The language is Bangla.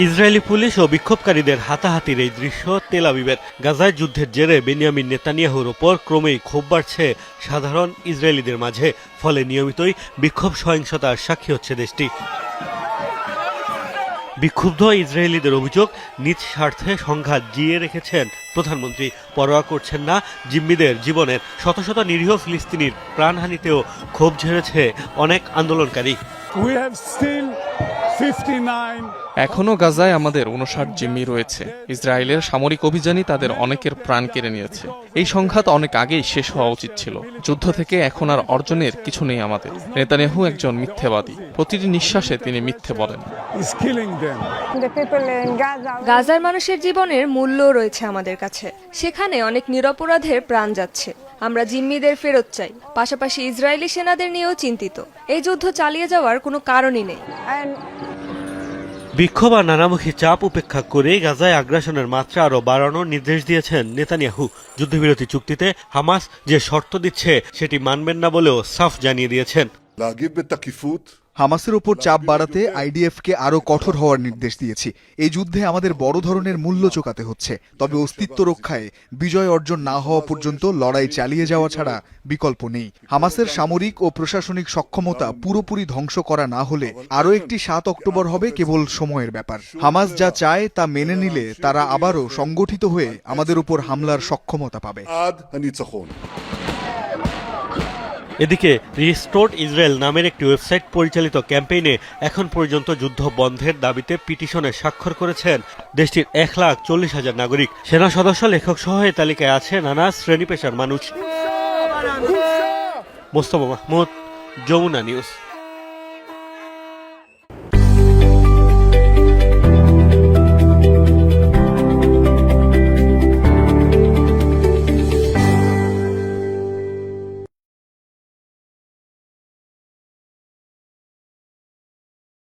ইসরায়েলি পুলিশ ও বিক্ষোভকারীদের হাতাহাতির এই দৃশ্য তেল আবিবের। গাজায় যুদ্ধের জেরে বেনিয়ামিন নেতানিয়াহুর ওপর ক্রমেই ক্ষোভ বাড়ছে সাধারণ ইসরায়েলিদের মাঝে, ফলে নিয়মিতই বিক্ষোভ সহিংসতার সাক্ষী হচ্ছে দেশটি। বিক্ষুব্ধ ইসরায়েলিদের অভিযোগ, নিজ স্বার্থে সংঘাত জিইয়ে রেখেছেন প্রধানমন্ত্রী, পরোয়া করছেন না জিম্মিদের জীবনের। শত শত নিরীহ ফিলিস্তিনির প্রাণহানিতেও ক্ষোভ ঝেড়েছে অনেক আন্দোলনকারী। এখনও গাজায় আমাদের ৫৯ জিম্মি রয়েছে। ইসরায়েলের সামরিক অভিযানই তাদের অনেকের প্রাণ কেড়ে নিয়েছে। এই সংঘাত অনেক আগেই শেষ হওয়া উচিত ছিল। যুদ্ধ থেকে এখন আর অর্জনের কিছু নেই আমাদের। নেতানিয়াহু একজন মিথ্যেবাদী, প্রতিটি নিঃশ্বাসে তিনি মিথ্যে বলেন। গাজার মানুষের জীবনের মূল্য রয়েছে আমাদের কাছে, সেখানে অনেক নিরপরাধের প্রাণ যাচ্ছে। আমরা জিম্মিদের ফেরত চাই, পাশাপাশি ইসরায়েলি সেনাদের নিয়েও চিন্তিত। এই যুদ্ধ চালিয়ে যাওয়ার কোনো কারণই নেই। বিক্ষোভ আর নানামুখী চাপ উপেক্ষা করে গাজায় আগ্রাসনের মাত্রা আরও বাড়ানোর নির্দেশ দিয়েছেন নেতানিয়াহু। যুদ্ধবিরতি চুক্তিতে হামাস যে শর্ত দিচ্ছে সেটি মানবেন না বলেও সাফ জানিয়ে দিয়েছেন। হামাসের ওপর চাপ বাড়াতে আইডিএফকে আরও কঠোর হওয়ার নির্দেশ দিয়েছি। এই যুদ্ধে আমাদের বড় ধরনের মূল্য চোকাতে হচ্ছে, তবে অস্তিত্ব রক্ষায় বিজয় অর্জন না হওয়া পর্যন্ত লড়াই চালিয়ে যাওয়া ছাড়া বিকল্প নেই। হামাসের সামরিক ও প্রশাসনিক সক্ষমতা পুরোপুরি ধ্বংস করা না হলে আরও একটি ৭ অক্টোবর হবে কেবল সময়ের ব্যাপার। হামাস যা চায় তা মেনে নিলে তারা আবারও সংগঠিত হয়ে আমাদের উপর হামলার সক্ষমতা পাবে। এদিকে রিস্টোরড ইসরায়েল নামের একটি ওয়েবসাইট পরিচালিত ক্যাম্পেইনে এখন পর্যন্ত যুদ্ধ বন্ধের দাবিতে পিটিশনে স্বাক্ষর করেছেন দেশটির ১,৪০,০০০ নাগরিক। সেনা সদস্য, লেখক সহ এই তালিকায় আছে নানা শ্রেণী পেশার মানুষ। মোস্তফা মাহমুদ, যমুনা নিউজ।